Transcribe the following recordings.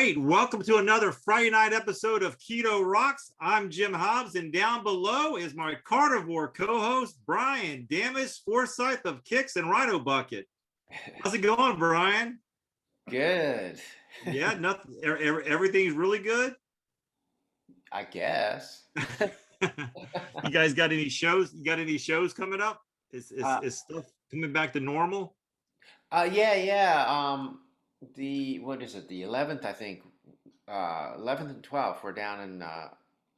right, welcome to another Friday night episode of Keto Rocks. I'm Jim Hobbs, and down below is my carnivore co-host, Brian Damas, Forsythe of Kix and Rhino Bucket. How's it going, Brian? Good. Yeah, nothing. Everything's really good. I guess. You guys got any shows? You got any shows coming up? Is stuff coming back to normal? Yeah. What is it? The 11th, I think. 11th and 12th. We're down in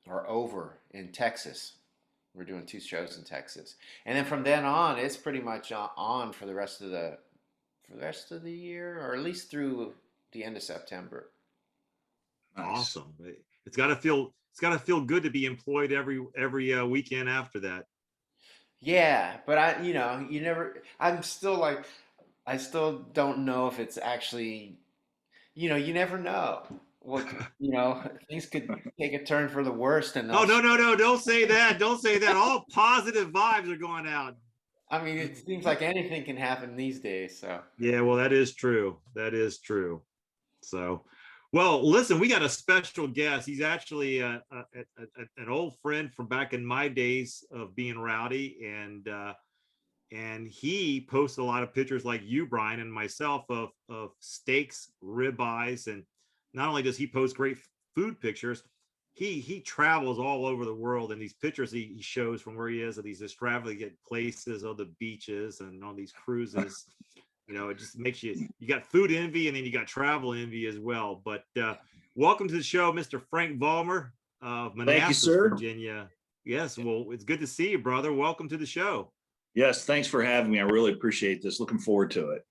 or over in Texas. We're doing 2 shows in Texas, and then from then on, it's pretty much on for the rest of the year, or at least through the end of September. Nice. Awesome. It's got to feel good to be employed every weekend after that. Yeah, but I'm still like, I still don't know if it's actually, you never know. What, things could take a turn for the worst. And no, don't say that. Don't say that. All positive vibes are going out. I mean, it seems like anything can happen these days. So yeah, well, that is true. So, well, listen, we got a special guest. He's actually an old friend from back in my days of being rowdy, and he posts a lot of pictures like you, Brian, and myself of steaks, ribeyes, and not only does he post great food pictures, he travels all over the world, and these pictures he shows from where he is at these extravagant places, on the beaches and on these cruises. It just makes you got food envy, and then you got travel envy as well. But welcome to the show, Mr. Frank Vollmer of Manassas, Virginia. Yes, well, it's good to see you, brother. Welcome to the show. Yes, thanks for having me. I really appreciate this. Looking forward to it.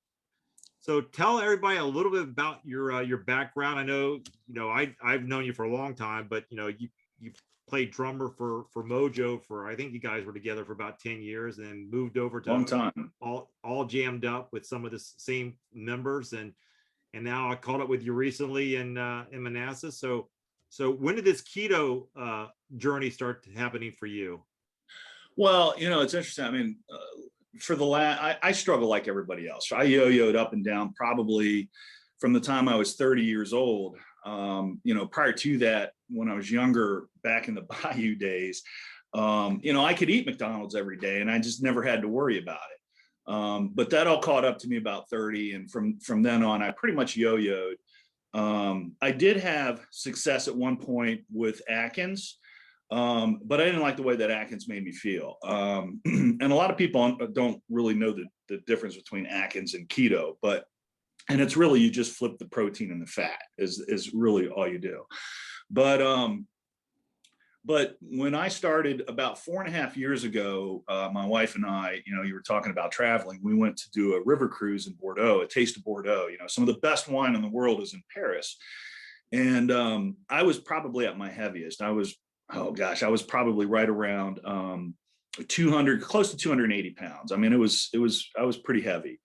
So tell everybody a little bit about your background. I know, I've known you for a long time, but you played drummer for Mojo for, I think you guys were together for about 10 years, and then moved over to long time, all jammed up with some of the same members, and now I caught up with you recently in Manassas. So when did this keto journey start happening for you? Well, it's interesting. I mean, for the I struggle like everybody else. I yo-yoed up and down probably from the time I was 30 years old. Prior to that, when I was younger, back in the Bayou days, I could eat McDonald's every day, and I just never had to worry about it. But that all caught up to me about 30, and from then on, I pretty much yo-yoed. I did have success at one point with Atkins. But I didn't like the way that Atkins made me feel. And a lot of people don't really know the difference between Atkins and keto, and it's really, you just flip the protein and the fat is really all you do. But when I started about 4.5 years ago, my wife and I, you were talking about traveling. We went to do a river cruise in Bordeaux, a taste of Bordeaux. Some of the best wine in the world is in Paris. And I was probably at my heaviest. I was probably right around 200, close to 280 pounds. I mean, I was pretty heavy,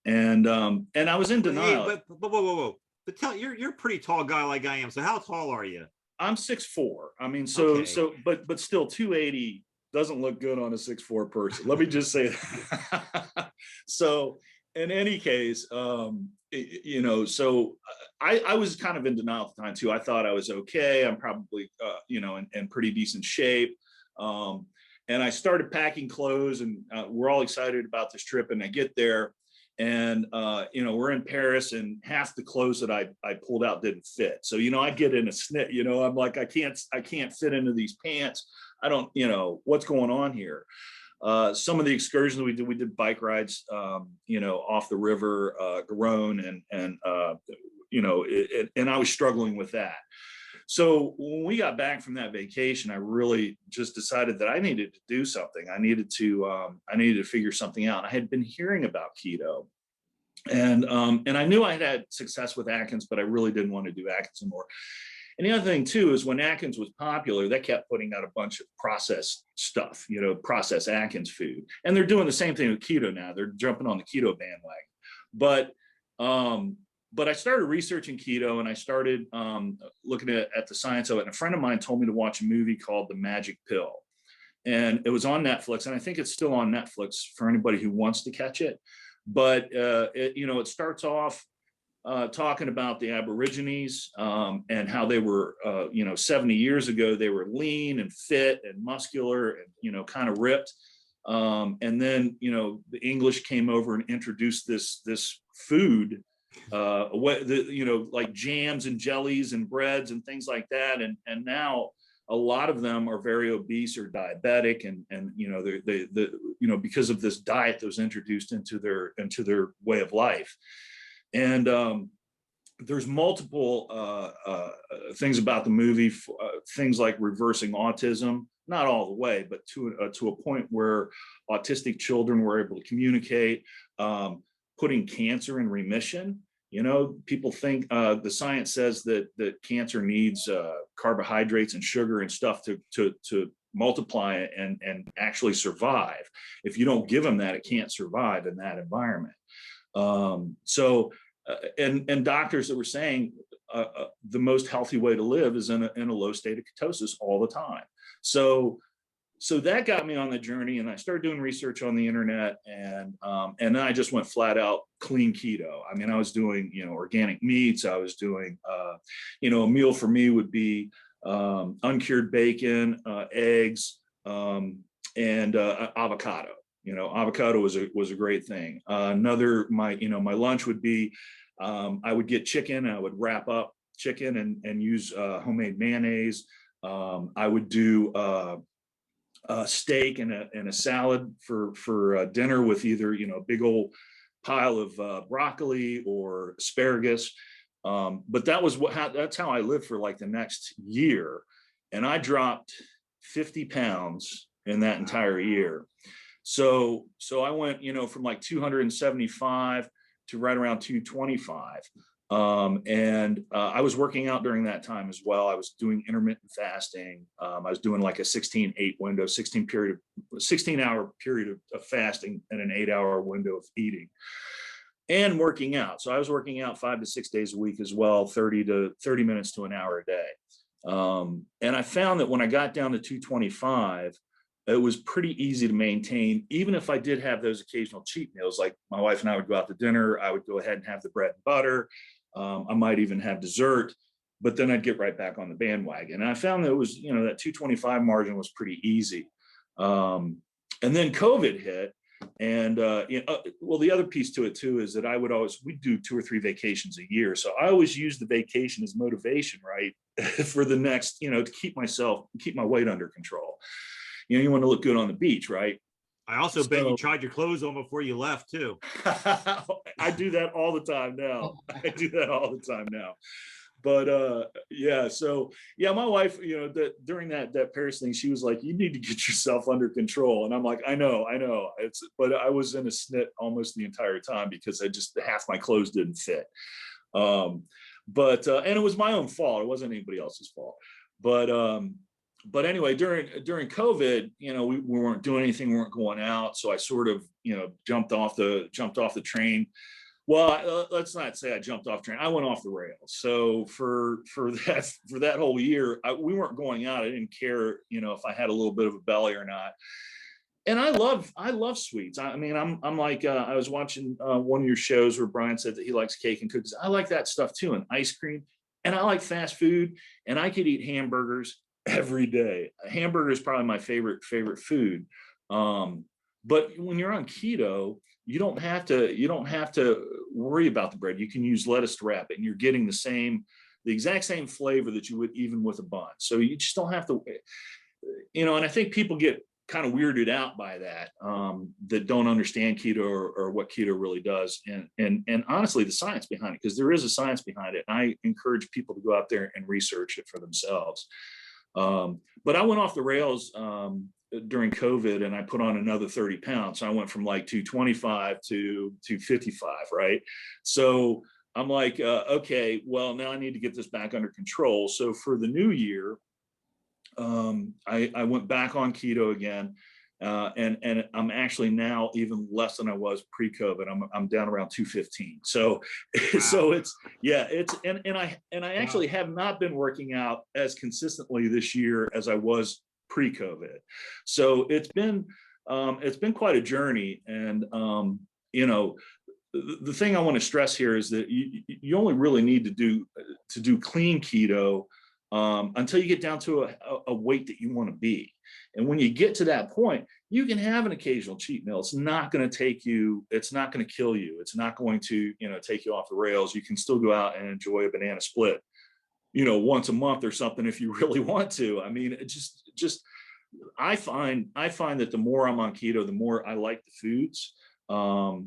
and I was in denial. Hey, but whoa. But you're a pretty tall guy like I am. So how tall are you? I'm 6'4". I mean, okay. but still 280 doesn't look good on a 6'4" person. Let me just say that. So in any case, so I was kind of in denial at the time too. I thought I was okay. I'm probably, in pretty decent shape. And I started packing clothes, and we're all excited about this trip. And I get there, and, we're in Paris, and half the clothes that I pulled out didn't fit. So, I get in a snit, I'm like, I can't fit into these pants. I don't, what's going on here? Some of the excursions we did bike rides, off the river, Garonne, and I was struggling with that. So when we got back from that vacation, I really just decided that I needed to do something. I needed to figure something out. I had been hearing about keto, and I knew I had success with Atkins, but I really didn't want to do Atkins anymore. And the other thing too is when Atkins was popular, they kept putting out a bunch of processed stuff, processed Atkins food. And they're doing the same thing with keto now. They're jumping on the keto bandwagon. But I started researching keto, and I started looking at the science of it. And a friend of mine told me to watch a movie called The Magic Pill. And it was on Netflix, and I think it's still on Netflix for anybody who wants to catch it. But it starts off talking about the Aborigines and how they were, 70 years ago, they were lean and fit and muscular and, kind of ripped. And then, the English came over and introduced this food, like jams and jellies and breads and things like that. And now a lot of them are very obese or diabetic, and because of this diet that was introduced into their way of life. And there's multiple things about the movie, things like reversing autism, not all the way, but to a point where autistic children were able to communicate, putting cancer in remission. People think the science says that cancer needs carbohydrates and sugar and stuff to multiply and actually survive. If you don't give them that, it can't survive in that environment. And doctors that were saying the most healthy way to live is in a low state of ketosis all the time. So that got me on the journey, and I started doing research on the internet, and then I just went flat out clean keto. I mean, I was doing, organic meats. I was doing, a meal for me would be uncured bacon, eggs, and avocado. Avocado was a great thing. My lunch would be, I would get chicken. I would wrap up chicken and use homemade mayonnaise. I would do steak and a salad for dinner with either a big old pile of broccoli or asparagus. But that's how I lived for like the next year, and I dropped 50 pounds in that entire year. So I went from like 275 to right around 225. And I was working out during that time as well. I was doing intermittent fasting. I was doing like a 16-8 window, 16-hour period of fasting and an 8-hour window of eating and working out. So I was working out 5 to 6 days a week as well, 30 minutes to an hour a day. And I found that when I got down to 225, it was pretty easy to maintain, even if I did have those occasional cheat meals. Like my wife and I would go out to dinner, I would go ahead and have the bread and butter. I might even have dessert, but then I'd get right back on the bandwagon. And I found that it was, that 225 margin was pretty easy. And then COVID hit. And, the other piece to it too, is that we'd do 2 or 3 vacations a year. So I always use the vacation as motivation, right? For the next, to keep my weight under control. You want to look good on the beach, right? I also bet you tried your clothes on before you left too. I do that all the time now. But my wife, during that Paris thing, she was like, "You need to get yourself under control." And I'm like, I know. But I was in a snit almost the entire time because half my clothes didn't fit. And it was my own fault. It wasn't anybody else's fault. But anyway, during COVID, we weren't doing anything, we weren't going out. So I sort of, jumped off the train. Well, let's not say I jumped off train. I went off the rails. So for that whole year, we weren't going out. I didn't care, if I had a little bit of a belly or not. And I love sweets. I mean, I'm like, I was watching one of your shows where Brian said that he likes cake and cookies. I like that stuff too, and ice cream. And I like fast food, and I could eat hamburgers every day. A hamburger is probably my favorite food. But when you're on keto, you don't have to worry about the bread. You can use lettuce to wrap it, and you're getting the exact same flavor that you would even with a bun. So you just don't have to, and I think people get kind of weirded out by that, that don't understand keto or what keto really does. And honestly, the science behind it, because there is a science behind it. And I encourage people to go out there and research it for themselves. But I went off the rails during COVID, and I put on another 30 pounds. So I went from like 225 to 255, right? So I'm like, okay, well, now I need to get this back under control. So for the new year, I went back on keto again, and I'm actually now even less than I was pre-COVID. I'm down around 215. So, wow. So I actually have not been working out as consistently this year as I was pre-COVID. So it's been quite a journey, and the thing I want to stress here is that you only really need to do clean keto until you get down to a weight that you want to be. And when you get to that point, you can have an occasional cheat meal. It's not going to take you, it's not going to kill you. It's not going to, take you off the rails. You can still go out and enjoy a banana split, once a month or something if you really want to. I mean, it just I find that the more I'm on keto, the more I like the foods. I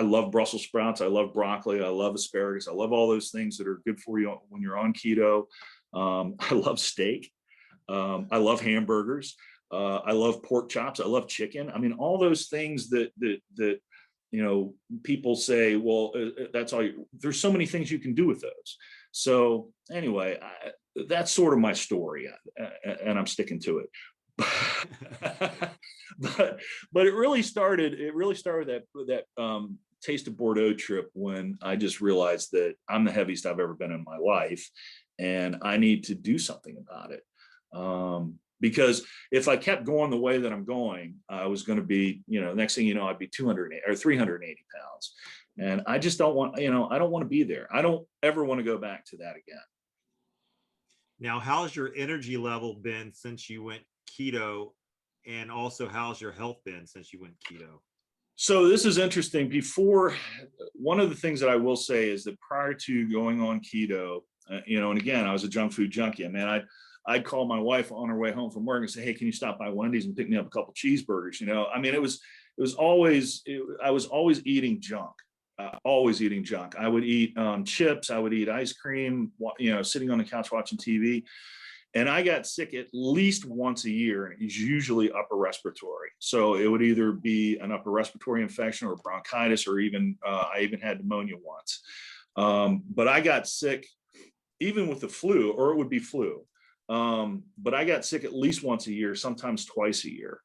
love Brussels sprouts. I love broccoli. I love asparagus. I love all those things that are good for you when you're on keto. I love steak. I love hamburgers. I love pork chops. I love chicken. I mean, all those things that people say, well, that's all. There's so many things you can do with those. So anyway, that's sort of my story, and I'm sticking to it. but it really started that Taste of Bordeaux trip when I just realized that I'm the heaviest I've ever been in my life, and I need to do something about it. Because if I kept going the way that I'm going, I was going to be, next thing you know, I'd be 280 or 380 pounds. And I just don't want, I don't want to be there. I don't ever want to go back to that again. Now, how's your energy level been since you went keto? And also, how's your health been since you went keto? So this is interesting. Before, one of the things that I will say is that prior to going on keto, and again, I was a junk food junkie. Man, I'd call my wife on her way home from work and say, hey, can you stop by Wendy's and pick me up a couple cheeseburgers? I mean, I was always eating junk, I would eat chips. I would eat ice cream, sitting on the couch watching TV. And I got sick at least once a year, and it's usually upper respiratory. So it would either be an upper respiratory infection or bronchitis, or even, I even had pneumonia once. But I got sick even with the flu, or it would be flu. But I got sick at least once a year, sometimes twice a year.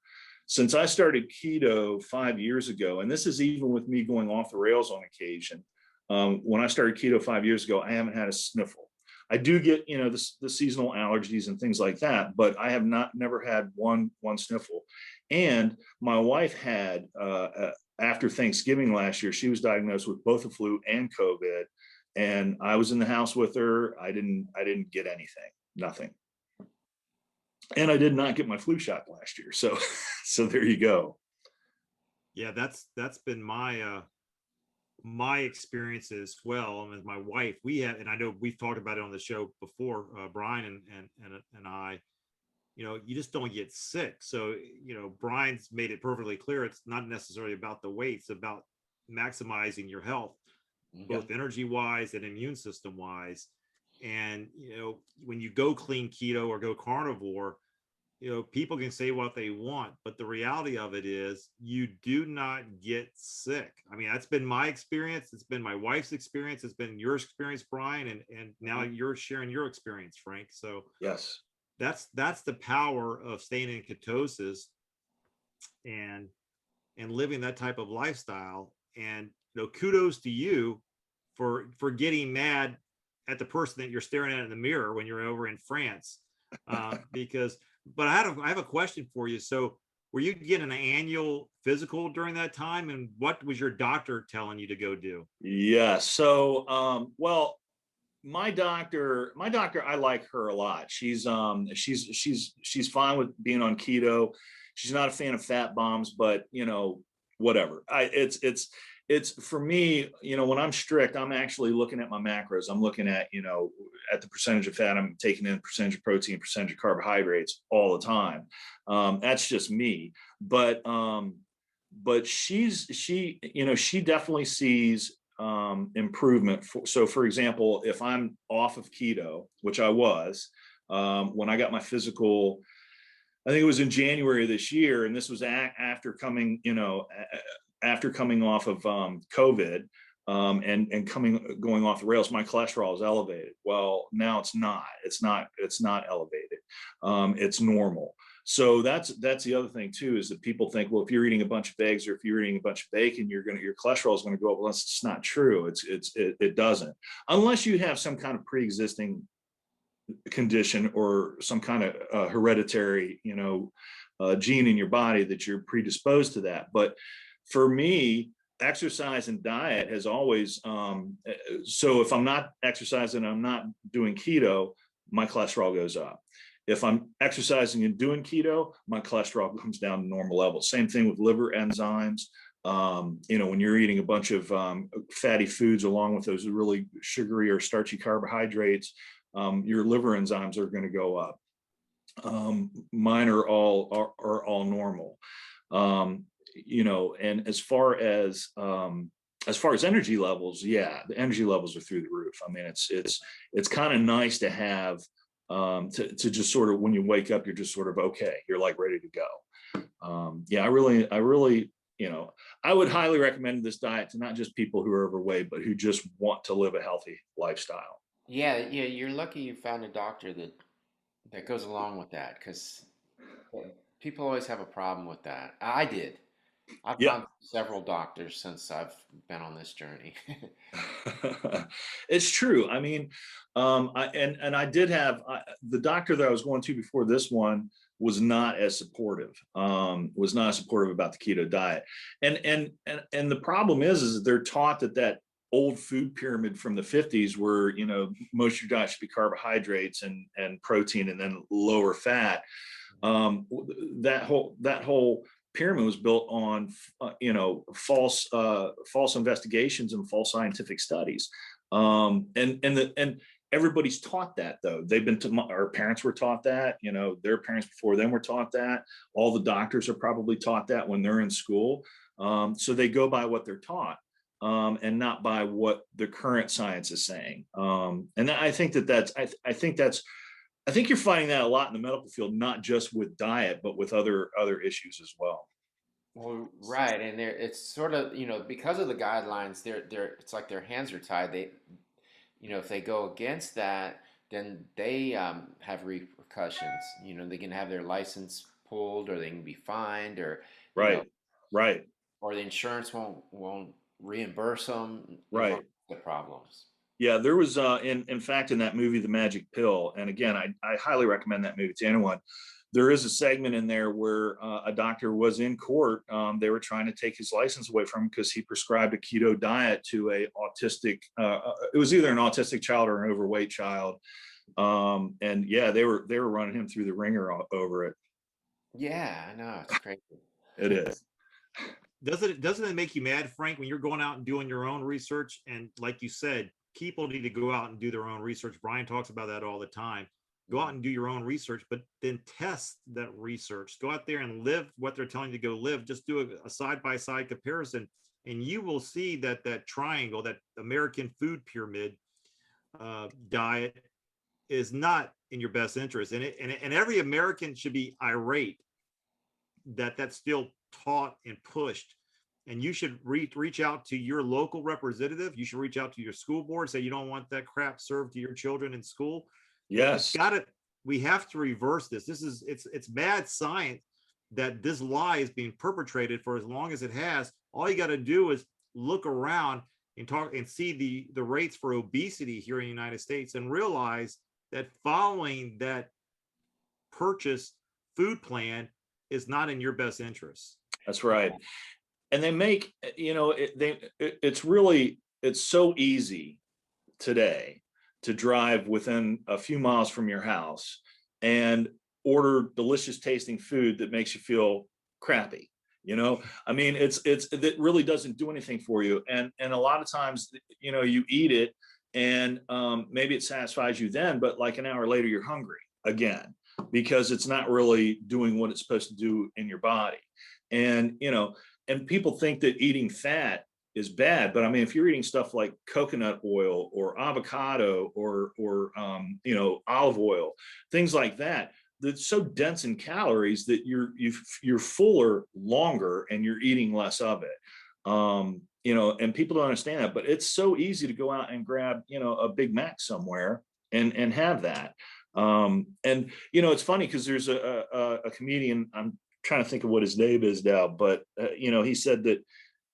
Since I started keto 5 years ago, and this is even with me going off the rails on occasion, when I started keto 5 years ago, I haven't had a sniffle. I do get, the seasonal allergies and things like that, but I have never had one sniffle. And my wife had, after Thanksgiving last year, she was diagnosed with both the flu and COVID. And I was in the house with her. I didn't get anything, nothing. And I did not get my flu shot last year. So there you go. Yeah, that's been my experience as well. And with my wife, and I know we've talked about it on the show before, Brian and I, you just don't get sick. So, Brian's made it perfectly clear. It's not necessarily about the weight. It's about maximizing your health, both energy wise and immune system wise. And, when you go clean keto or go carnivore, people can say what they want, but the reality of it is you do not get sick. I mean, that's been my experience. It's been my wife's experience. It's been your experience, Brian. And now you're sharing your experience, Frank. So yes, that's the power of staying in ketosis and living that type of lifestyle. And, kudos to you for getting mad at the person that you're staring at in the mirror when you're over in France. But I have a question for you. So were you getting an annual physical during that time? And what was your doctor telling you to go do? Yeah. So, well, my doctor, I like her a lot. She's fine with being on keto. She's not a fan of fat bombs, but whatever. It's for me, when I'm strict, I'm actually looking at my macros. I'm looking at, at the percentage of fat I'm taking in, percentage of protein, percentage of carbohydrates all the time. That's just me. But she definitely sees improvement. So for example, if I'm off of keto, which I was, when I got my physical, I think it was in January of this year, and this was after coming off of COVID and going off the rails, my cholesterol is elevated. Well, now it's not elevated. It's normal. So that's the other thing too, is that people think, well, if you're eating a bunch of eggs or if you're eating a bunch of bacon, your cholesterol is going to go up. Well, that's just not true. It doesn't, unless you have some kind of pre-existing condition or some kind of hereditary, gene in your body that you're predisposed to that. But for me, exercise and diet has always, so if I'm not exercising, I'm not doing keto, my cholesterol goes up. If I'm exercising and doing keto, my cholesterol comes down to normal levels. Same thing with liver enzymes. When you're eating a bunch of fatty foods along with those really sugary or starchy carbohydrates, your liver enzymes are going to go up. Mine are all normal. And as far as energy levels, yeah, the energy levels are through the roof. I mean, it's kind of nice to have, to just sort of, when you wake up, you're just sort of, okay, you're like ready to go. Yeah, I really, I would highly recommend this diet to not just people who are overweight, but who just want to live a healthy lifestyle. Yeah, you're lucky you found a doctor that goes along with that, because people always have a problem with that. I did. I've Yeah. gone to several doctors since I've been on this journey. It's true. I mean, I did have the doctor that I was going to before this one was not as supportive. Was not supportive about the keto diet, and the problem is they're taught that old food pyramid from the 50s, where most of your diet should be carbohydrates and protein and then lower fat. That whole pyramid was built on false investigations and false scientific studies, and everybody's taught that, though. Our parents were taught that, their parents before them were taught that. All the doctors are probably taught that when they're in school, so they go by what they're taught, and not by what the current science is saying. And I think I think you're finding that a lot in the medical field, not just with diet, but with other issues as well. Well, right, and it's sort of, because of the guidelines, it's like their hands are tied. They, if they go against that, then they have repercussions. They can have their license pulled, or they can be fined, or Right. Right. or the insurance won't reimburse them. Right. The problems. Yeah, there was in fact, in that movie, The Magic Pill, and again, I highly recommend that movie to anyone. There is a segment in there where a doctor was in court. They were trying to take his license away from him because he prescribed a keto diet to a autistic. It was either an autistic child or an overweight child, and yeah, they were running him through the ringer over it. Yeah, I know, it's crazy. It is. Doesn't it make you mad, Frank, when you're going out and doing your own research? And like you said, people need to go out and do their own research. Brian talks about that all the time. Go out and do your own research, but then test that research. Go out there and live what they're telling you to go live. Just do a side-by-side comparison, and you will see that triangle, that American food pyramid diet, is not in your best interest. And every American should be irate that that's still taught and pushed. And you should reach out to your local representative. You should reach out to your school board, say you don't want that crap served to your children in school. Yes. We have to reverse this. It's bad science that this lie is being perpetrated for as long as it has. All you got to do is look around and talk and see the rates for obesity here in the United States, and realize that following that purchase food plan is not in your best interest. That's right. And they make, it's so easy today to drive within a few miles from your house and order delicious tasting food that makes you feel crappy. I mean, it really doesn't do anything for you. And a lot of times, you eat it and maybe it satisfies you then, but like an hour later, you're hungry again, because it's not really doing what it's supposed to do in your body. And, and people think that eating fat is bad, but I mean, if you're eating stuff like coconut oil or avocado or olive oil, things like that, that's so dense in calories that you're fuller longer and you're eating less of it. And people don't understand that, but it's so easy to go out and grab, a Big Mac somewhere and have that. And it's funny because there's a comedian, I'm trying to think of what his name is now, but he said that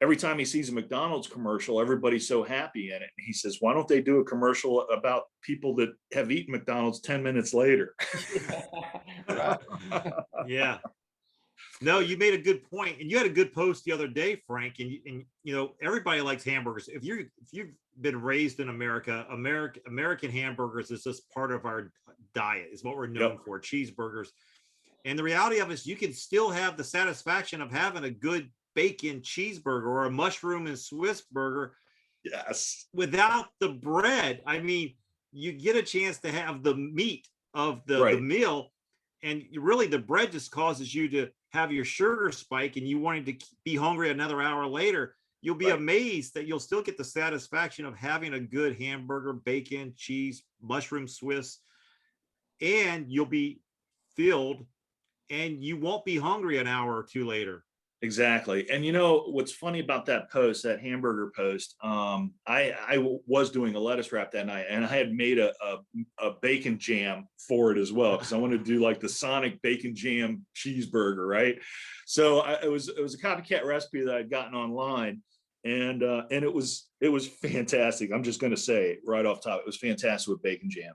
every time he sees a McDonald's commercial, everybody's so happy in it. And he says, why don't they do a commercial about people that have eaten McDonald's 10 minutes later? Yeah. No, you made a good point, and you had a good post the other day, Frank. And you know, everybody likes hamburgers. If you've been raised in America, American hamburgers is just part of our diet. Is what we're known for. Cheeseburgers, and the reality of it is, you can still have the satisfaction of having a good bacon cheeseburger or a mushroom and Swiss burger. Yes. Without the bread, I mean, you get a chance to have the meat of the meal, and really the bread just causes you to have your sugar spike, and you wanting to be hungry another hour later. You'll be amazed that you'll still get the satisfaction of having a good hamburger, bacon, cheese, mushroom Swiss, and you'll be filled, and you won't be hungry an hour or two later. Exactly. And you know what's funny about that post, that hamburger post, I was doing a lettuce wrap that night, and I had made a bacon jam for it as well, because I wanted to do like the Sonic bacon jam cheeseburger, right? So it was a copycat recipe that I'd gotten online, and it was fantastic. I'm just going to say right off top, it was fantastic with bacon jam.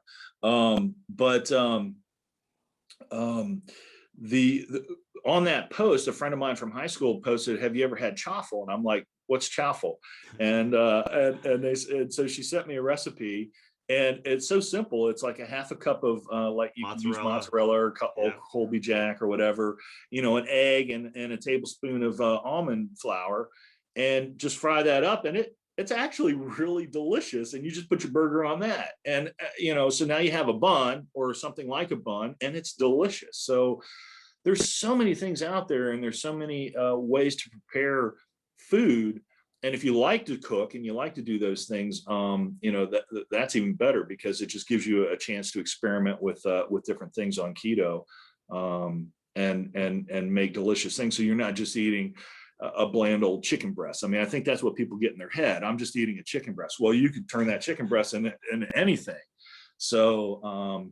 The on that post, a friend of mine from high school posted, "Have you ever had chaffle?" And I'm like, "What's chaffle?" And so she sent me a recipe, and it's so simple. It's like a half a cup of like you can use mozzarella or Colby Jack or whatever, you know, an egg and a tablespoon of almond flour, and just fry that up, and it's actually really delicious. And you just put your burger on that, and you know, so now you have a bun or something like a bun, and it's delicious. So there's so many things out there, and there's so many ways to prepare food. And if you like to cook and you like to do those things, you know, that's even better, because it just gives you a chance to experiment with different things on keto, and make delicious things. So you're not just eating a bland old chicken breast. I mean, I think that's what people get in their head. I'm just eating a chicken breast. Well, you could turn that chicken breast into anything. So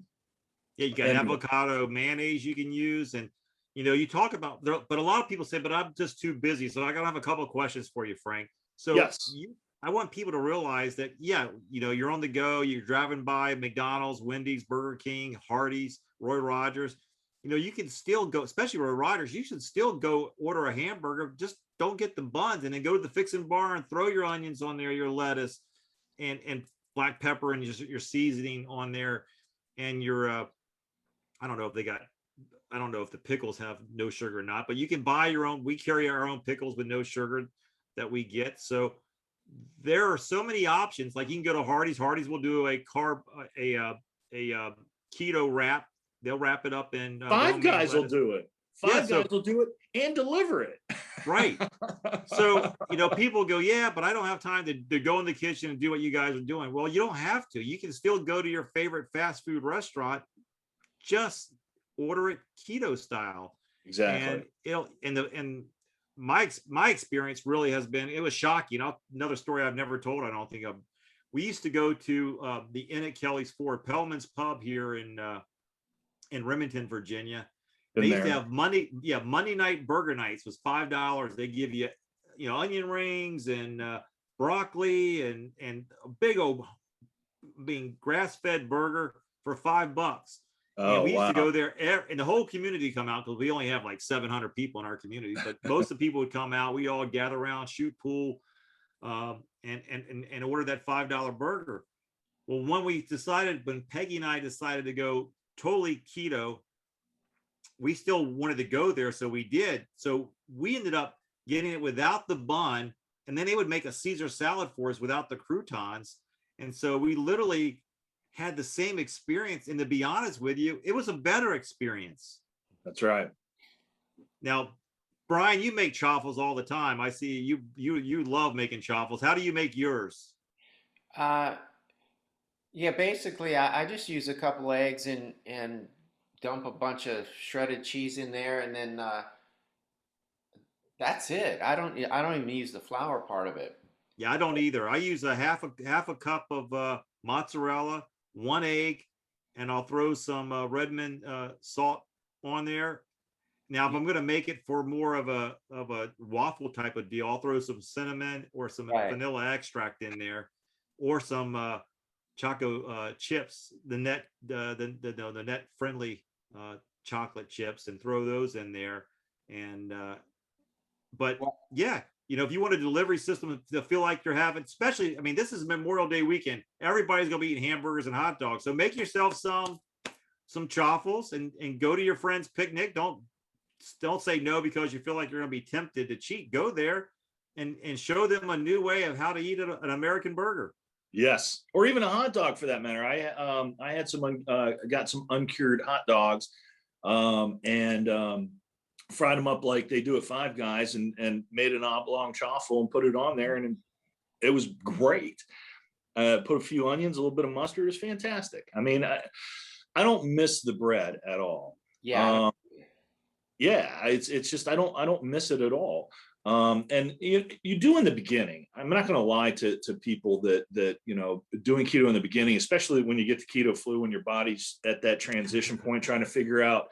yeah, you got avocado mayonnaise you can use. And you know, you talk about, but a lot of people say, but I'm just too busy. So I gotta have a couple of questions for you, Frank. So yes, I want people to realize that, yeah, you know, you're on the go, you're driving by McDonald's, Wendy's, Burger King, Hardee's, Roy Rogers. You know, you can still go, especially Roy Rogers, you should still go order a hamburger. Just don't get the buns, and then go to the fixing bar and throw your onions on there, your lettuce and black pepper, and just your seasoning on there, and your I don't know if the pickles have no sugar or not, but you can buy your own. We carry our own pickles with no sugar that we get. So there are so many options. Like, you can go to Hardee's. Hardee's will do a keto wrap. They'll wrap it up in Five Guys will do it. Five Guys will do it and deliver it. Right. So, you know, people go, yeah, but I don't have time to go in the kitchen and do what you guys are doing. Well, you don't have to. You can still go to your favorite fast food restaurant. Just order it keto style. Exactly. And my experience really has been, it was shocking. Another story I've never told, I don't think of. We used to go to the Inn at Kelly's Ford, Pellman's Pub here in Remington, Virginia. They used to have Monday night burger nights. Was $5. They give you, you know, onion rings and broccoli and a big old grass-fed burger for $5. And we used to go there, and the whole community come out, because we only have like 700 people in our community. But most of the people would come out. We all gather around, shoot pool, and order that $5 burger. Well, when Peggy and I decided to go totally keto, we still wanted to go there, so we did. So we ended up getting it without the bun, and then they would make a Caesar salad for us without the croutons. And so we literally had the same experience, and to be honest with you, it was a better experience. That's right. Now, Brian, you make chaffles all the time. I see you love making chaffles. How do you make yours? Yeah, basically I just use a couple eggs and dump a bunch of shredded cheese in there, and then that's it. I don't even use the flour part of it. Yeah, I don't either. I use a half a cup of mozzarella, 1 egg, and I'll throw some Redmond salt on there. Now, if I'm going to make it for more of a waffle type of deal, I'll throw some cinnamon or some vanilla extract in there, or some choco chips, the net friendly chocolate chips, and throw those in there. And but Well, yeah, you know, if you want a delivery system to feel like you're having, especially, I mean, this is Memorial Day weekend. Everybody's gonna be eating hamburgers and hot dogs. So make yourself some chaffles and go to your friend's picnic. Don't say no because you feel like you're gonna be tempted to cheat. Go there and show them a new way of how to eat an American burger. Yes, or even a hot dog for that matter. I had got some uncured hot dogs, and fried them up like they do at Five Guys, and made an oblong chaffle and put it on there, and it was great. Put a few onions, a little bit of mustard. It was fantastic. I mean, I don't miss the bread at all. yeah. Yeah, it's just I don't miss it at all. And you do in the beginning. I'm not going to lie to people that you know, doing keto in the beginning, especially when you get the keto flu, when your body's at that transition point, trying to figure out,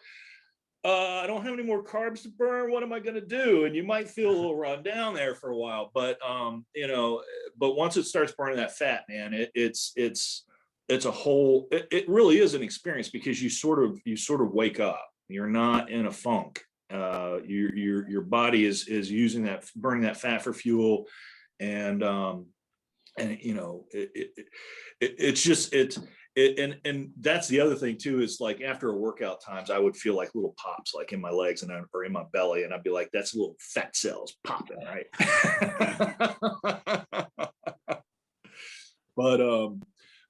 I don't have any more carbs to burn. What am I going to do? And you might feel a little run down there for a while, but you know, but once it starts burning that fat, man, it's a whole. It really is an experience because you sort of wake up. You're not in a funk. Your body is using that, burning that fat for fuel, and you know, it's just and that's the other thing too, is like after a workout times I would feel like little pops like in my legs or in my belly, and I'd be like, that's little fat cells popping, right?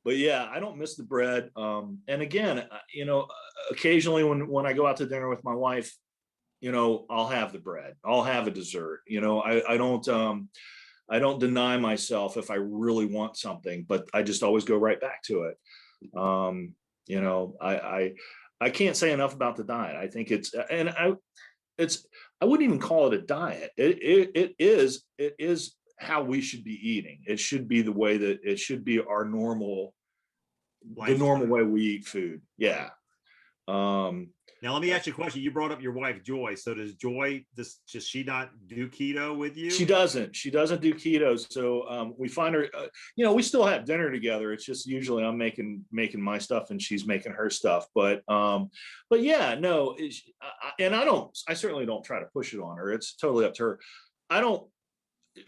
But yeah, I don't miss the bread. And again, you know, occasionally when I go out to dinner with my wife, you know, I'll have the bread, I'll have a dessert. You know, I don't deny myself if I really want something, but I just always go right back to it. You know, I can't say enough about the diet. I think I wouldn't even call it a diet. It is how we should be eating. It should be the way that it should be our normal, the normal way we eat food. Yeah. Now let me ask you a question. You brought up your wife Joy. So does Joy does she not do keto with you? She doesn't do keto. So we find her, you know, we still have dinner together. It's just usually I'm making my stuff and she's making her stuff. But yeah, no, and I certainly don't try to push it on her. It's totally up to her. I don't,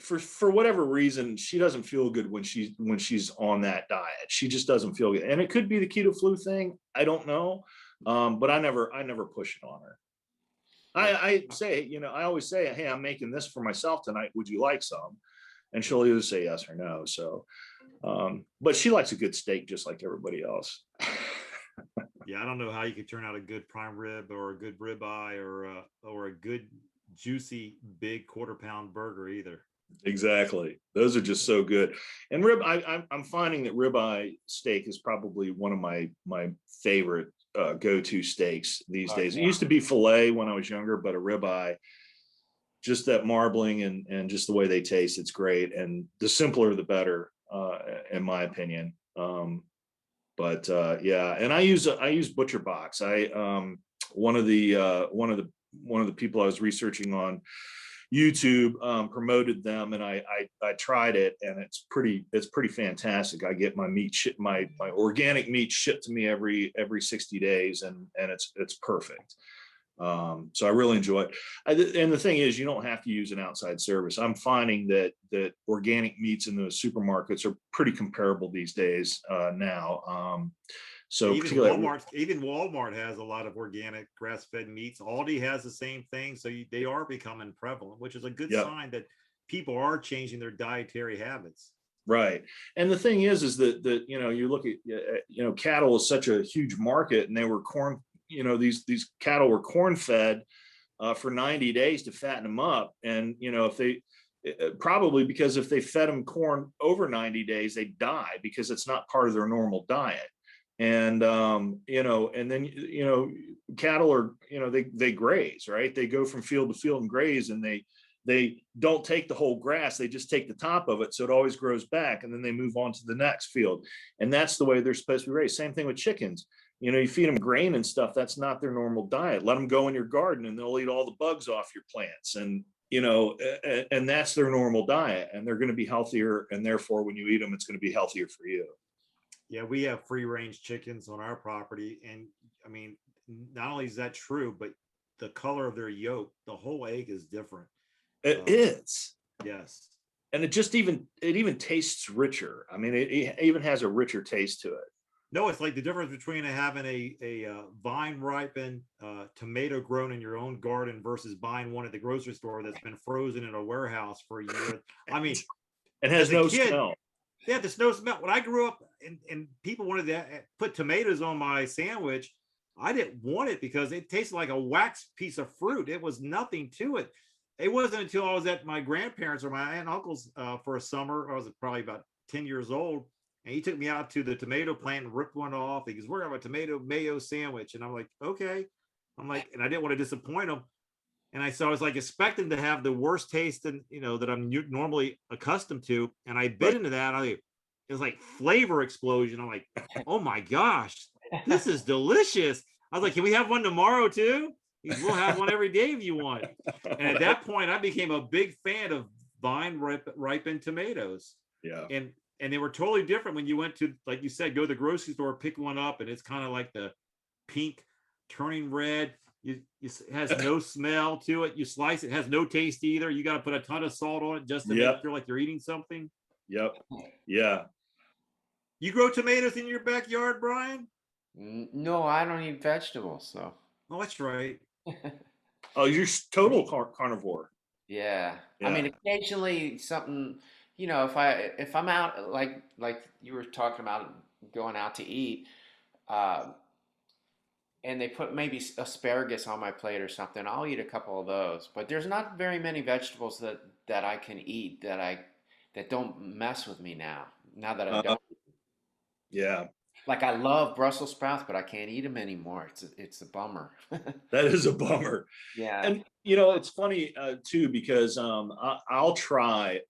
for whatever reason, she doesn't feel good when she's on that diet. She just doesn't feel good. And it could be the keto flu thing. I don't know. But I never push it on her. I say, you know, I always say, hey, I'm making this for myself tonight. Would you like some? And she'll either say yes or no. So, but she likes a good steak just like everybody else. Yeah, I don't know how you could turn out a good prime rib or a good ribeye or a good juicy big quarter-pound burger either. Exactly. Those are just so good. And I'm finding that ribeye steak is probably one of my favorite go-to steaks these days. Yeah. It used to be filet when I was younger, but a ribeye, just that marbling and just the way they taste, it's great. And the simpler the better, in my opinion. But yeah, and I use Butcher Box. One of the people I was researching on YouTube promoted them, and I tried it, and it's pretty fantastic. I get my meat my organic meat shipped to me every 60 days, and it's perfect. So I really enjoy it. And the thing is, you don't have to use an outside service. I'm finding that organic meats in the supermarkets are pretty comparable these days now. So even Walmart has a lot of organic grass-fed meats. Aldi has the same thing. So they are becoming prevalent, which is a good sign that people are changing their dietary habits. Right. And the thing is that you know, you look at, you know, cattle is such a huge market, and they were corn, you know, these cattle were corn fed for 90 days to fatten them up. And, you know, if they probably, because if they fed them corn over 90 days, they die because it's not part of their normal diet. And you know, and then, you know, cattle are, you know, they graze, right? They go from field to field and graze, and they don't take the whole grass, they just take the top of it, so it always grows back, and then they move on to the next field. And that's the way they're supposed to be raised. Same thing with chickens. You know, you feed them grain and stuff, that's not their normal diet. Let them go in your garden and they'll eat all the bugs off your plants, and you know, and that's their normal diet, and they're going to be healthier, and therefore when you eat them, it's going to be healthier for you. Yeah, we have free range chickens on our property. And I mean, not only is that true, but the color of their yolk. The whole egg is different. It is. Yes. And it even tastes richer. I mean, it even has a richer taste to it. No, it's like the difference between having a vine ripened tomato grown in your own garden versus buying one at the grocery store that's been frozen in a warehouse for a year. I mean, it has no kid, smell. Yeah, there's no smell. When I grew up and people wanted to put tomatoes on my sandwich, I didn't want it because it tasted like a wax piece of fruit. It was nothing to it. It wasn't until I was at my grandparents or my aunt and uncle's for a summer. I was probably about 10 years old. And he took me out to the tomato plant and ripped one off. He goes, we're going to have a tomato mayo sandwich. And I'm like, okay. I'm like, and I didn't want to disappoint him. And so I was like expecting to have the worst taste that I'm normally accustomed to. And I bit into that. It was like flavor explosion. I'm like, oh my gosh, this is delicious. I was like, can we have one tomorrow too? We'll have one every day if you want. And at that point, I became a big fan of vine ripened tomatoes. Yeah. And they were totally different when you went to, like you said, go to the grocery store, pick one up, and it's kind of like the pink turning red. It has no smell to it. You slice it, has no taste either. You got to put a ton of salt on it just to make feel like you're eating something. Yep. Yeah. You grow tomatoes in your backyard, Brian? No, I don't eat vegetables, so. Oh, that's right. Oh, you're total carnivore. Yeah. I mean, occasionally something, if I'm out, like you were talking about going out to eat, and they put maybe asparagus on my plate or something, I'll eat a couple of those. But there's not very many vegetables that I can eat that don't mess with me now that I don't. Yeah. Like I love Brussels sprouts, but I can't eat them anymore. It's a bummer. That is a bummer. Yeah. And it's funny too, because I'll try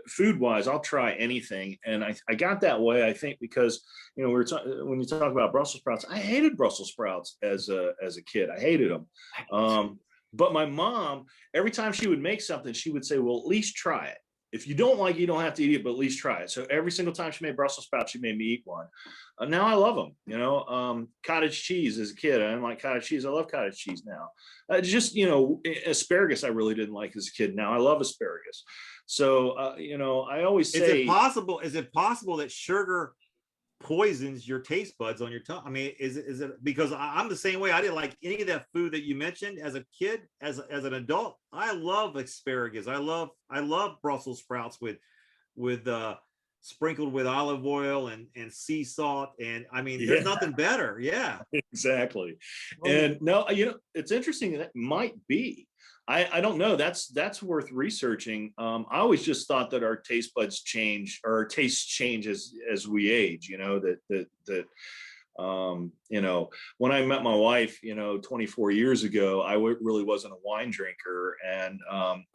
food wise, I'll try anything. And I got that way, I think, because when you talk about Brussels sprouts, I hated Brussels sprouts as a kid. I hated them. But my mom, every time she would make something, she would say, well, at least try it. If you don't like it, you don't have to eat it, but at least try it. So every single time she made Brussels sprouts, she made me eat one. Now I love them. Cottage cheese as a kid, I didn't like cottage cheese. I love cottage cheese now. Asparagus I really didn't like as a kid. Now I love asparagus. So I always say, is it possible that sugar poisons your taste buds on your tongue? I mean, is it because I'm the same way. I didn't like any of that food that you mentioned as a kid. As an adult, I love asparagus. I love Brussels sprouts with sprinkled with olive oil and sea salt, and I mean, there's nothing better. Yeah, exactly. And no, it's interesting. That might be. I don't know. That's worth researching. I always just thought that our taste buds change, or our tastes change as we age. When I met my wife, 24 years ago, I really wasn't a wine drinker, and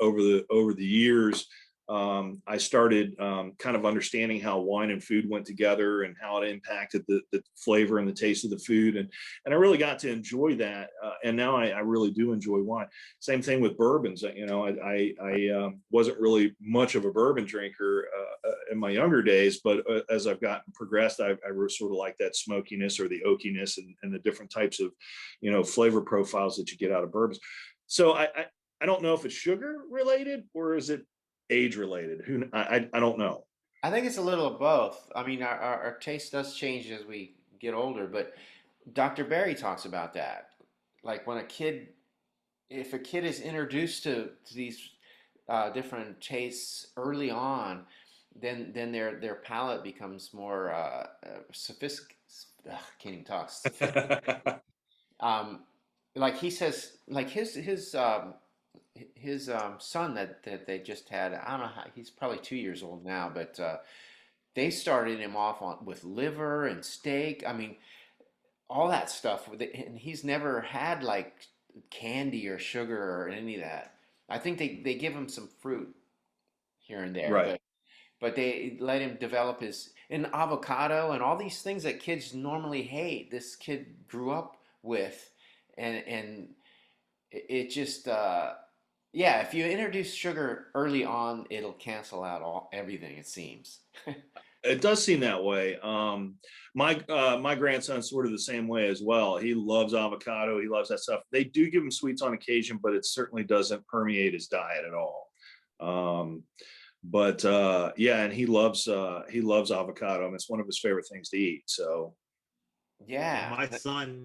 over the years, I started kind of understanding how wine and food went together and how it impacted the flavor and the taste of the food. And I really got to enjoy that. And now I really do enjoy wine. Same thing with bourbons. I wasn't really much of a bourbon drinker in my younger days, but as I've gotten progressed, I sort of like that smokiness or the oakiness and the different types of, flavor profiles that you get out of bourbons. So I don't know if it's sugar related or is it age related. I don't know. I think it's a little of both. I mean, our taste does change as we get older, but Dr. Berry talks about that. Like if a kid is introduced to these different tastes early on, then their palate becomes more sophisticated. Can't even talk. Like he says, like his son that they just had, I don't know how, he's probably 2 years old now, but they started him off with liver and steak. I mean, all that stuff with it, and he's never had like candy or sugar or any of that. I think they give him some fruit here and there, right? But they let him develop and avocado and all these things that kids normally hate. This kid grew up with, and it just. Yeah, if you introduce sugar early on, it'll cancel out everything, it seems. It does seem that way. My grandson's sort of the same way as well. He loves avocado. He loves that stuff. They do give him sweets on occasion, but it certainly doesn't permeate his diet at all. But yeah, and he loves avocado, and it's one of his favorite things to eat. So Yeah. My son,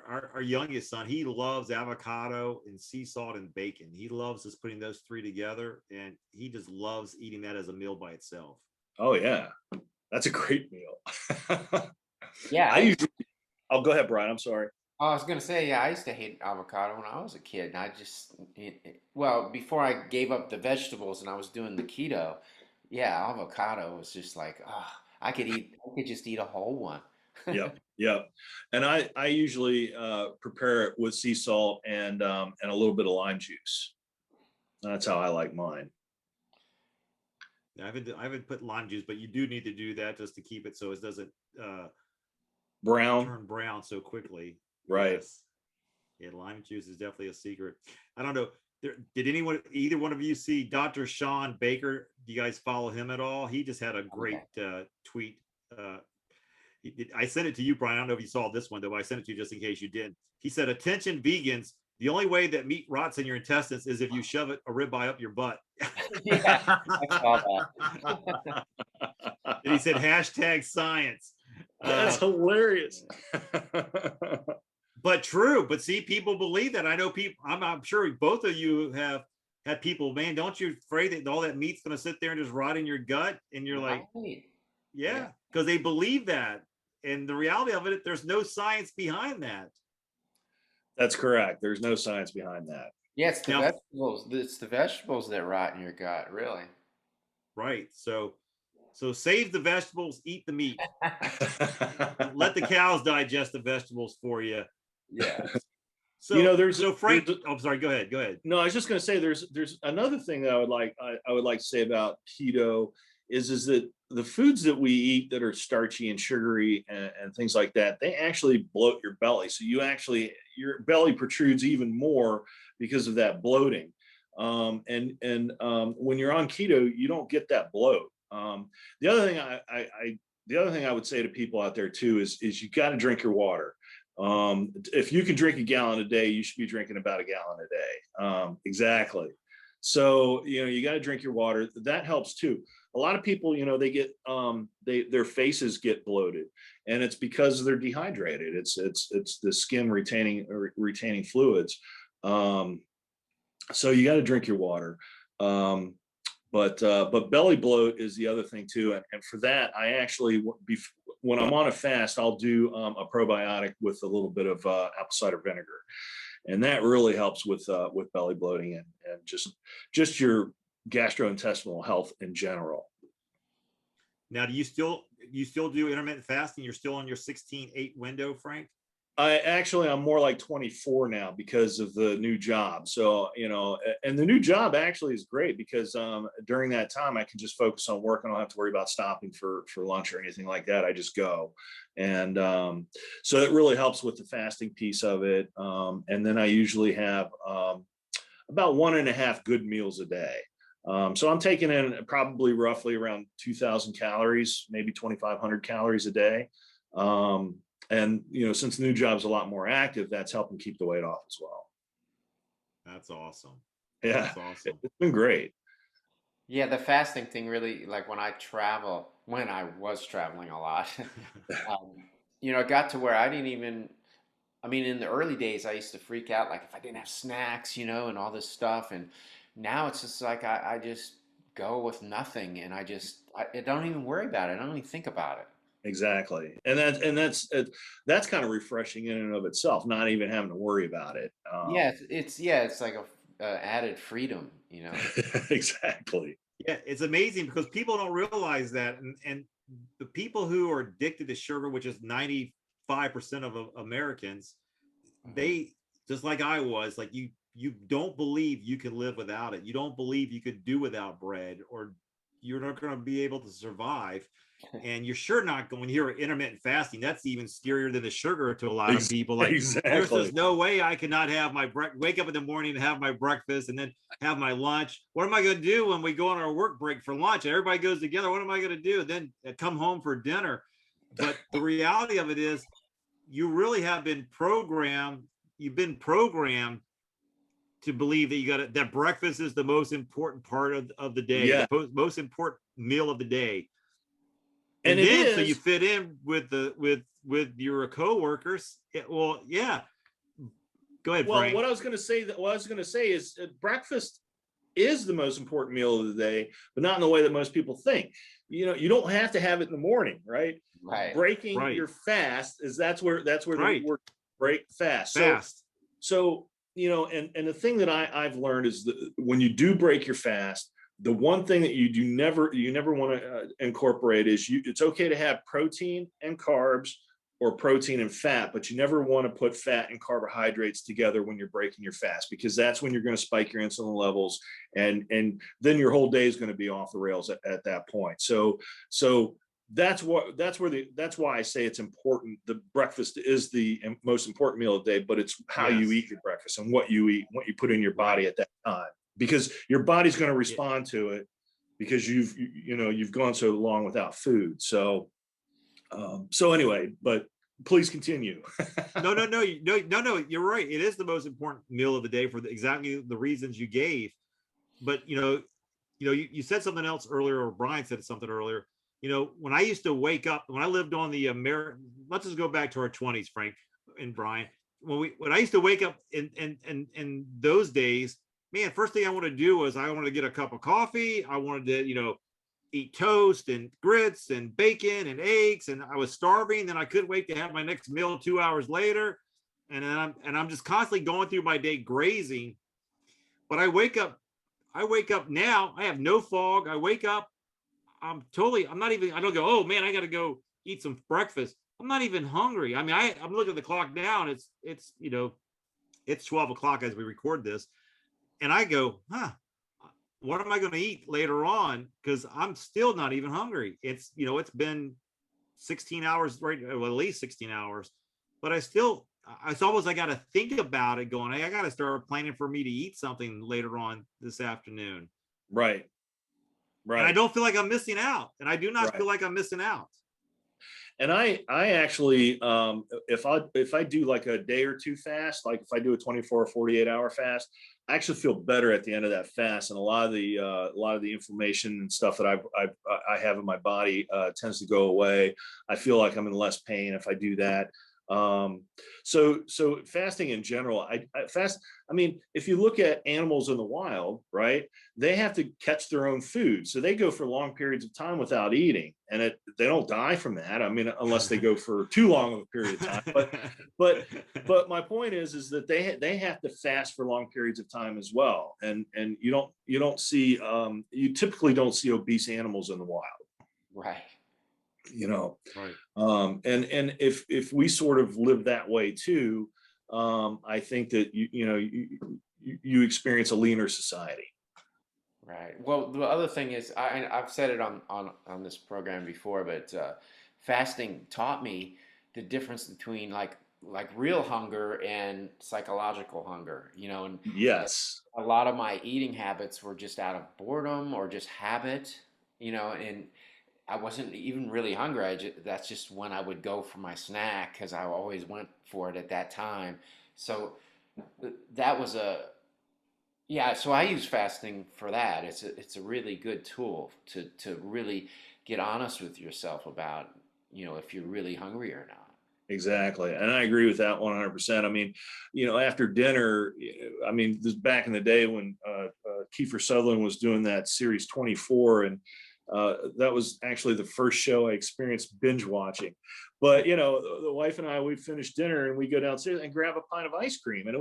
our youngest son, he loves avocado and sea salt and bacon. He loves just putting those three together, and he just loves eating that as a meal by itself. oh yeah, that's a great meal. Yeah. I usually, I'll go ahead, Brian. I'm sorry. I was gonna say, yeah, I used to hate avocado when I was a kid, and I just, well, before I gave up the vegetables and I was doing the keto, yeah, avocado was just like, ah, I could just eat a whole one. Yep, yep. And I usually prepare it with sea salt and a little bit of lime juice. That's how I like mine. I haven't put lime juice, but you do need to do that just to keep it so it doesn't Brown, turn brown so quickly. right? Yes. Yeah, lime juice is definitely a secret. I don't know. Did either one of you see Dr. Sean Baker? Do you guys follow him at all? He just had a great tweet. I sent it to you, Brian. I don't know if you saw this one, though. But I sent it to you just in case you didn't. He said, "Attention, vegans. The only way that meat rots in your intestines is if you shove a ribeye up your butt." Yeah, I saw that. And he said, "#science." That's hilarious. But true. But see, people believe that. I know people. I'm sure both of you have had people. Man, don't you afraid that all that meat's going to sit there and just rot in your gut? And you're like, Right. yeah, because they believe that. And the reality of it, there's no science behind that. That's correct. There's no science behind that. Yeah, it's the Now, vegetables. It's the vegetables that rot in your gut, really. right. So save the vegetables, eat the meat. Let the cows digest the vegetables for you. Yeah. So, there's Frank. I'm sorry. Go ahead. Go ahead. No, I was just going to say there's another thing that I would like to say about keto is that the foods that we eat that are starchy and sugary and things like that, they actually bloat your belly. So your belly protrudes even more because of that bloating. And when you're on keto, you don't get that bloat. The other thing I would say to people out there too is you got to drink your water. If you can drink a gallon a day, you should be drinking about a gallon a day. Exactly. So, you got to drink your water. That helps too. A lot of people, they get, their faces get bloated, and it's because they're dehydrated. It's the skin retaining fluids. So you got to drink your water. But belly bloat is the other thing too. And for that, I actually, when I'm on a fast, I'll do a probiotic with a little bit of apple cider vinegar. And that really helps with belly bloating and just your gastrointestinal health in general. Now, do you still do intermittent fasting? You're still on your 16/8 window, Frank? I'm more like 24 now because of the new job. So, and the new job actually is great because during that time I can just focus on work. I don't have to worry about stopping for lunch or anything like that. I just go. And so it really helps with the fasting piece of it. And then I usually have about 1.5 good meals a day. So I'm taking in probably roughly around 2,000 calories, maybe 2,500 calories a day. And since the new job's a lot more active, that's helping keep the weight off as well. That's awesome. Yeah, that's awesome. It's been great. Yeah, the fasting thing really, like when I was traveling a lot, it got to where I didn't even, in the early days, I used to freak out, like if I didn't have snacks, and all this stuff. And now it's just like, I just go with nothing, and I don't even worry about it. I don't even think about it. Exactly. And that's kind of refreshing in and of itself, not even having to worry about it. Yeah, it's like a added freedom, Exactly. Yeah, it's amazing because people don't realize that, and the people who are addicted to sugar, which is 95% of Americans, they, just like I was, like you don't believe you can live without it. You don't believe you could do without bread, or you're not going to be able to survive. And you're sure not going here at intermittent fasting. That's even scarier than the sugar to a lot of people. Like, there's just no way I cannot have my wake up in the morning and have my breakfast and then have my lunch. What am I going to do when we go on our work break for lunch? Everybody goes together. What am I going to do? Then come home for dinner. But the reality of it is, you really have been programmed. You've been programmed to believe that that breakfast is the most important part of the day, the most important meal of the day. And then so you fit in with your coworkers. Well, yeah. Go ahead, Frank. What I was going to say is breakfast is the most important meal of the day, but not in the way that most people think. You don't have to have it in the morning, right? Right. Breaking your fast that's where the word break fast. So and the thing that I've learned is that when you do break your fast, the one thing that you never want to incorporate is it's okay to have protein and carbs or protein and fat, but you never want to put fat and carbohydrates together when you're breaking your fast, because that's when you're going to spike your insulin levels, and then your whole day is going to be off the rails at that point. So that's why I say it's important. The breakfast is the most important meal of the day, but it's how you eat your breakfast and what you eat, what you put in your body at that time, because your body's going to respond to it because you've gone so long without food. So anyway, but please continue. No, you're right. It is the most important meal of the day for exactly the reasons you gave. But you said something else earlier, or Brian said something earlier. When I used to wake up, when I lived on the let's just go back to our 20s, Frank and Brian. When I used to wake up in those days, man, first thing I wanted to do was I wanted to get a cup of coffee. I wanted to, eat toast and grits and bacon and eggs, and I was starving. Then I couldn't wait to have my next meal 2 hours later, and I'm just constantly going through my day grazing. But I wake up now. I have no fog. I wake up. I don't go, oh man, I got to go eat some breakfast. I'm not even hungry. I mean, I'm looking at the clock now, and it's 12 o'clock as we record this, and I go, what am I going to eat later on? Because I'm still not even hungry. It's been 16 hours, right? Well, at least 16 hours, but it's almost, I got to think about it going, hey, I got to start planning for me to eat something later on this afternoon. Right. And I don't feel like I'm missing out. And I do not feel like I'm missing out. And I actually, if I do like a day or two fast, like if I do a 24 or 48 hour fast, I actually feel better at the end of that fast. And a lot of the inflammation and stuff that I have in my body tends to go away. I feel like I'm in less pain if I do that. So fasting in general, I mean, if you look at animals in the wild, right, they have to catch their own food. So they go for long periods of time without eating, and they don't die from that. I mean, unless they go for too long of a period of time, but my point is that they have to fast for long periods of time as well. And you typically don't see obese animals in the wild. Right. Right. And if we sort of live that way too, I think that you experience a leaner society. Right. Well, the other thing is, I've said it on this program before, but fasting taught me the difference between like real hunger and psychological hunger. And yes, a lot of my eating habits were just out of boredom or just habit. And I wasn't even really hungry. That's just when I would go for my snack, because I always went for it at that time. So that was so I use fasting for that. It's a really good tool to really get honest with yourself about, if you're really hungry or not. Exactly. And I agree with that 100%. I mean, after dinner, I mean, this back in the day when Kiefer Sutherland was doing that series 24, and that was actually the first show I experienced binge watching. But the wife and I, we finished dinner and we go downstairs and grab a pint of ice cream. And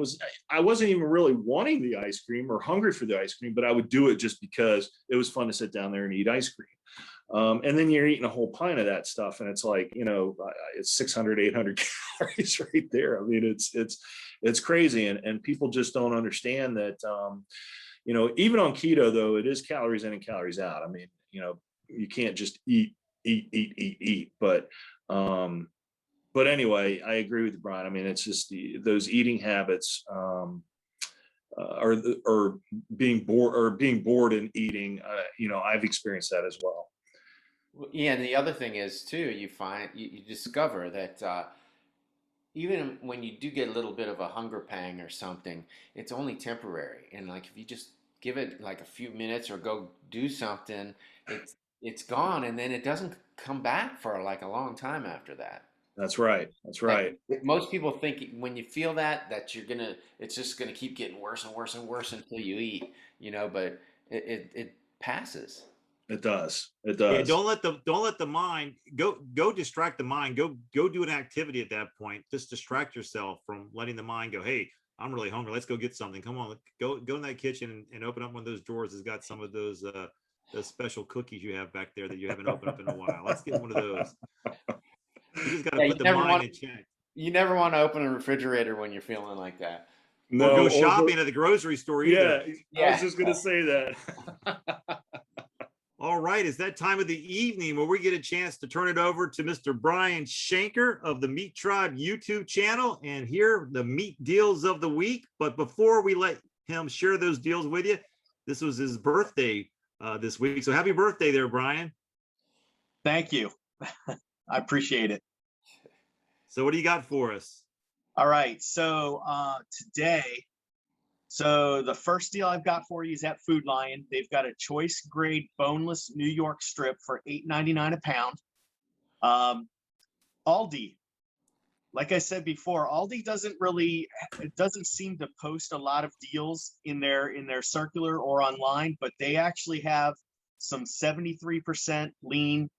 I wasn't even really wanting the ice cream or hungry for the ice cream, but I would do it just because it was fun to sit down there and eat ice cream. And then you're eating a whole pint of that stuff, and it's like, it's 600, 800 calories right there. I mean, it's crazy, and people just don't understand that. you know, even on keto though, it is calories in and calories out. I mean, you know, you can't just eat. But anyway, I agree with you, Brian. I mean, it's just those eating habits, or being bored and eating, you know, I've experienced that as well. Yeah, and the other thing is too, you discover that even when you do get a little bit of a hunger pang or something, it's only temporary. And like if you just give it like a few minutes or go do something, it's gone, and then it doesn't come back for like a long time after that. That's right. That's right. Like, most people think when you feel that it's just gonna keep getting worse and worse and worse until you eat, you know, but it passes. It does. It Yeah, does. don't let the mind go distract the mind. Go do an activity at that point. Just distract yourself from letting the mind go, hey, I'm really hungry. Let's go get something. Come on, go in that kitchen and open up one of those drawers that's got some of those special cookies you have back there that you haven't opened up in a while. Let's get one of those. You just got to put the mind in check. You never want to open a refrigerator when you're feeling like that. No, or go shopping at the grocery store either. Yeah, I was just going to say that. All right, it's that time of the evening where we get a chance to turn it over to Mr. Brian Shanker of the MeatTribe YouTube channel and hear the meat deals of the week. But before we let him share those deals with you, this was his birthday this week. So happy birthday there, Brian. Thank you. I appreciate it. So what do you got for us? All right. So today, the first deal I've got for you is at Food Lion. They've got a choice grade boneless New York strip for $8.99 a pound. Aldi, like I said before, Aldi doesn't seem to post a lot of deals in their circular or online, but they actually have some 73% lean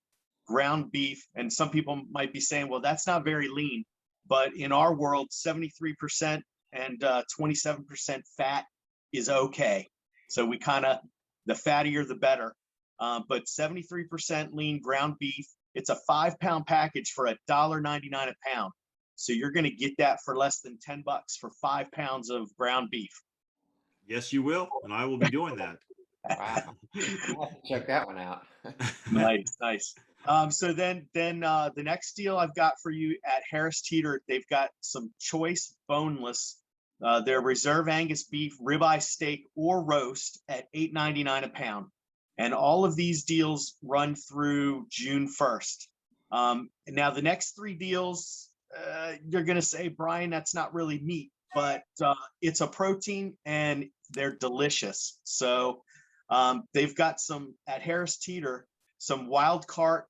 ground beef. And some people might be saying, well, that's not very lean. But in our world, 73% and 27% fat is okay. So we the fattier, the better. But 73% lean ground beef, it's a 5-pound package for $1.99 a pound. So you're going to get that for less than $10 for 5 pounds of ground beef. Yes, you will. And I will be doing that. Wow. I'll have to check that one out. Nice. So then the next deal I've got for you at Harris Teeter, they've got some choice boneless, their reserve Angus beef, ribeye steak or roast at $8.99 a pound. And all of these deals run through June 1st. Now the next 3 deals, you're going to say, Brian, that's not really meat, but it's a protein and they're delicious. So they've got some at Harris Teeter, some wild caught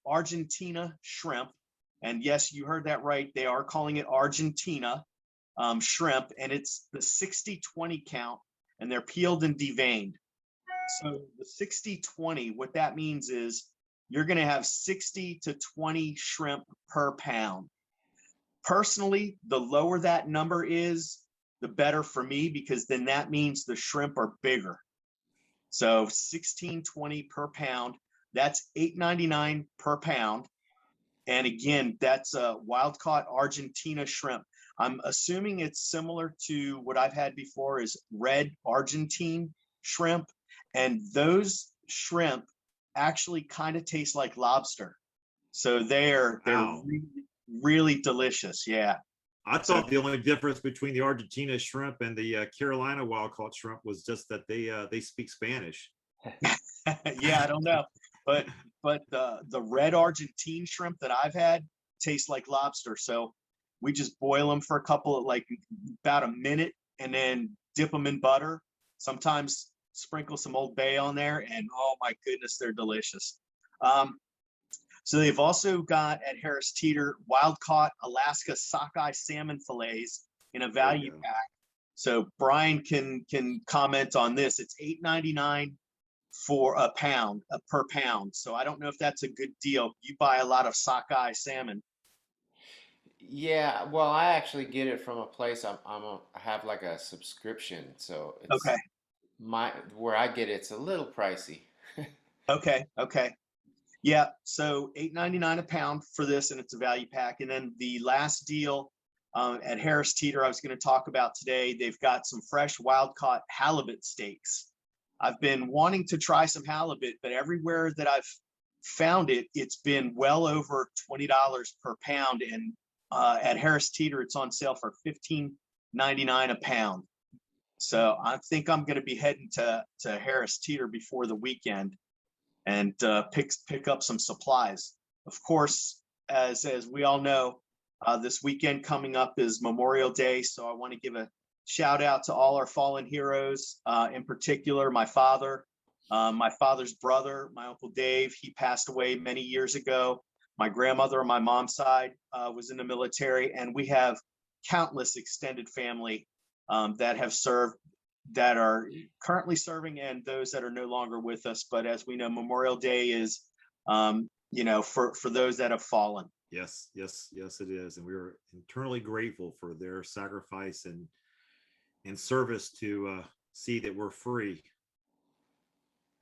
Argentina shrimp. And yes, you heard that right. They are calling it Argentina shrimp, and it's the 60-20 count, and they're peeled and deveined. So the 60-20, what that means is you're going to have 60 to 20 shrimp per pound. Personally, the lower that number is, the better for me, because then that means the shrimp are bigger. So 16.20 per pound, that's $8.99 per pound. And again, that's a wild caught Argentina shrimp. I'm assuming it's similar to what I've had before is red Argentine shrimp. And those shrimp actually kind of taste like lobster. So they're really, really delicious. Yeah. I thought the only difference between the Argentina shrimp and the Carolina wild caught shrimp was just that they speak Spanish. Yeah, I don't know, but the red Argentine shrimp that I've had tastes like lobster. So we just boil them for about a minute and then dip them in butter. Sometimes sprinkle some Old Bay on there, and oh my goodness, they're delicious. So they've also got at Harris Teeter wild caught Alaska sockeye salmon fillets in a value pack. So Brian can comment on this. It's $8.99 for a pound per pound. So I don't know if that's a good deal. You buy a lot of sockeye salmon. Yeah, well, I actually get it from a place. I have like a subscription, so it's Okay. Where I get it's a little pricey. Okay. Yeah, so $8.99 a pound for this, and it's a value pack. And then the last deal at Harris Teeter I was going to talk about today. They've got some fresh wild caught halibut steaks. I've been wanting to try some halibut, but everywhere that I've found it, it's been well over $20 per pound. And at Harris Teeter, it's on sale for $15.99 a pound. So I think I'm going to be heading to Harris Teeter before the weekend and pick up some supplies. Of course, as we all know, this weekend coming up is Memorial Day. So I want to give a shout out to all our fallen heroes, in particular, my father, my father's brother, my Uncle Dave. He passed away many years ago. My grandmother on my mom's side was in the military, and we have countless extended family that have served, that are currently serving, and those that are no longer with us. But as we know, Memorial Day is, for those that have fallen. Yes, it is. And we're eternally grateful for their sacrifice and service to see that we're free.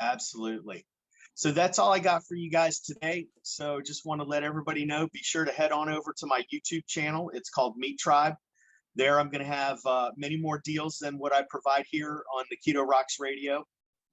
Absolutely. So that's all I got for you guys today. So just want to let everybody know, be sure to head on over to my YouTube channel. It's called MeatTribe. There I'm going to have many more deals than what I provide here on the Keto Rocks Radio.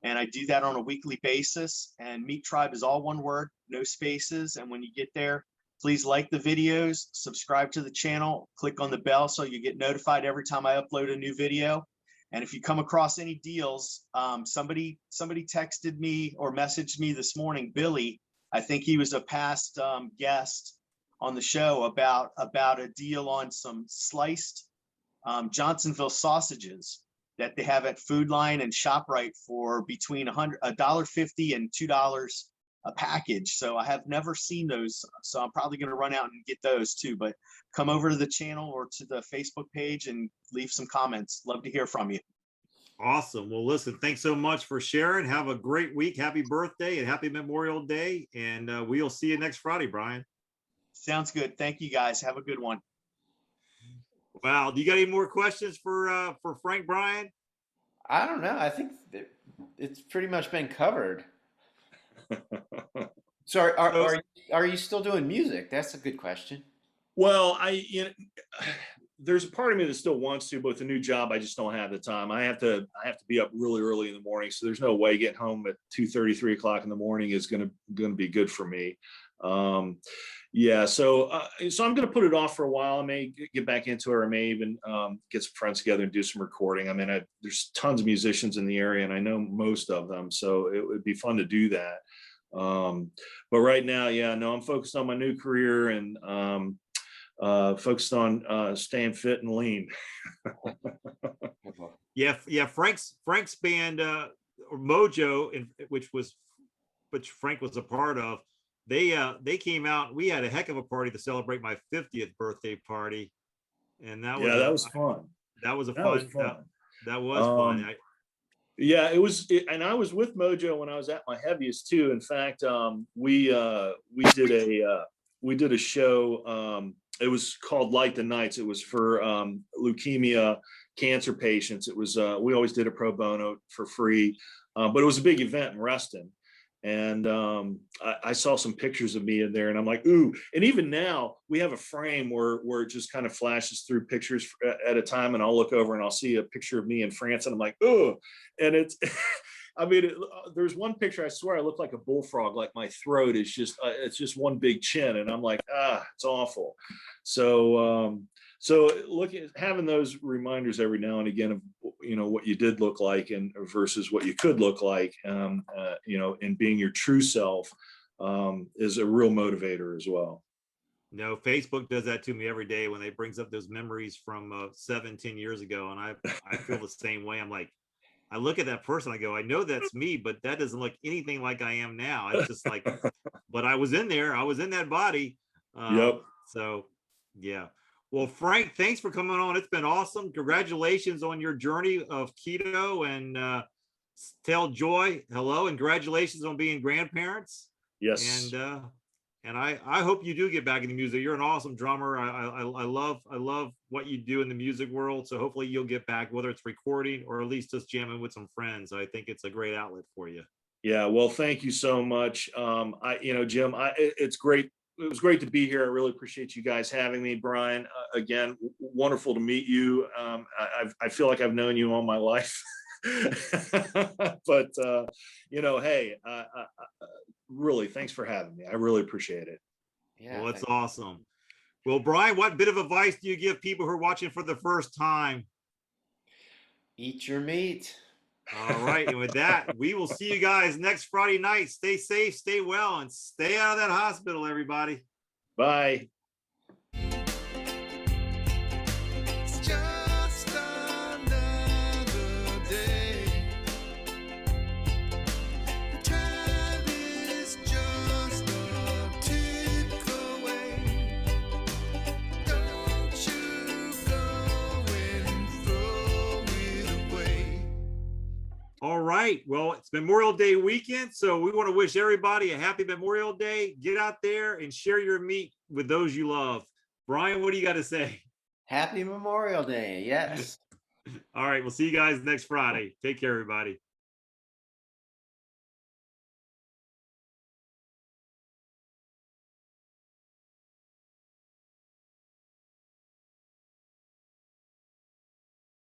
And I do that on a weekly basis. And MeatTribe is all one word, no spaces. And when you get there, please like the videos, subscribe to the channel, click on the bell so you get notified every time I upload a new video. And if you come across any deals, somebody texted me or messaged me this morning, Billy, I think he was a past guest on the show, about a deal on some sliced Johnsonville sausages that they have at Food Lion and ShopRite for between $1.50 and $2 a package. So I have never seen those, so I'm probably going to run out and get those too. But come over to the channel or to the Facebook page and leave some comments. Love to hear from you. Awesome. Well, listen, thanks so much for sharing. Have a great week. Happy birthday and happy Memorial Day. And we'll see you next Friday, Brian. Sounds good. Thank you, guys. Have a good one. Wow. Do you got any more questions for Frank, Brian? I don't know. I think it's pretty much been covered. So are you still doing music? That's a good question. Well, there's a part of me that still wants to, but with the new job, I just don't have the time. I have to be up really early in the morning, so there's no way getting home at 2:30, 3 o'clock in the morning is going to be good for me. So I'm going to put it off for a while. I may get back into it, or I may even get some friends together and do some recording. I mean, there's tons of musicians in the area, and I know most of them, so it would be fun to do that. But right now, I'm focused on my new career and focused on staying fit and lean. Frank's band, Mojo, which Frank was a part of, they came out. We had a heck of a party to celebrate my 50th birthday party, and that was fun. That was fun. It was, and I was with Mojo when I was at my heaviest too. In fact, we did a show. It was called Light the Nights. It was for leukemia cancer patients. It was we always did a pro bono for free, but it was a big event in Reston. And I saw some pictures of me in there, and I'm like, ooh. And even now we have a frame where it just kind of flashes through pictures at a time, and I'll look over and I'll see a picture of me in France, and I'm like, oh. And it's I mean, there's one picture, I swear I look like a bullfrog, like my throat is just it's just one big chin, and I'm like, it's awful. So having those reminders every now and again of what you did look like and versus what you could look like, and being your true self is a real motivator as well. No, Facebook does that to me every day when they brings up those memories from 7-10 years ago, and I feel the same way. I'm like, I look at that person, I go, I know that's me, but that doesn't look anything like I am now. It's just like, but I was in there, I was in that body. Yep. So yeah. Well, Frank, thanks for coming on. It's been awesome. Congratulations on your journey of keto, and tell Joy hello, and congratulations on being grandparents. Yes. And I hope you do get back into music. You're an awesome drummer. I love what you do in the music world. So hopefully you'll get back, whether it's recording or at least just jamming with some friends. I think it's a great outlet for you. Yeah. Well, thank you so much. Jim, it's great it was great to be here. I really appreciate you guys having me, Brian. Again, wonderful to meet you. I feel like I've known you all my life. But hey, really, thanks for having me. I really appreciate it. Yeah, well, it's awesome. Well, Brian, what bit of advice do you give people who are watching for the first time? eat your meat. All right, and with that, we will see you guys next Friday night. Stay safe, stay well, and stay out of that hospital, everybody. Bye. It's just another day. The time is just a tick away. Don't you go and throw it away. All right. Well, it's Memorial Day weekend, so we want to wish everybody a happy Memorial Day. Get out there and share your meat with those you love. Brian, what do you got to say? Happy Memorial Day. Yes. All right. We'll see you guys next Friday. Take care, everybody.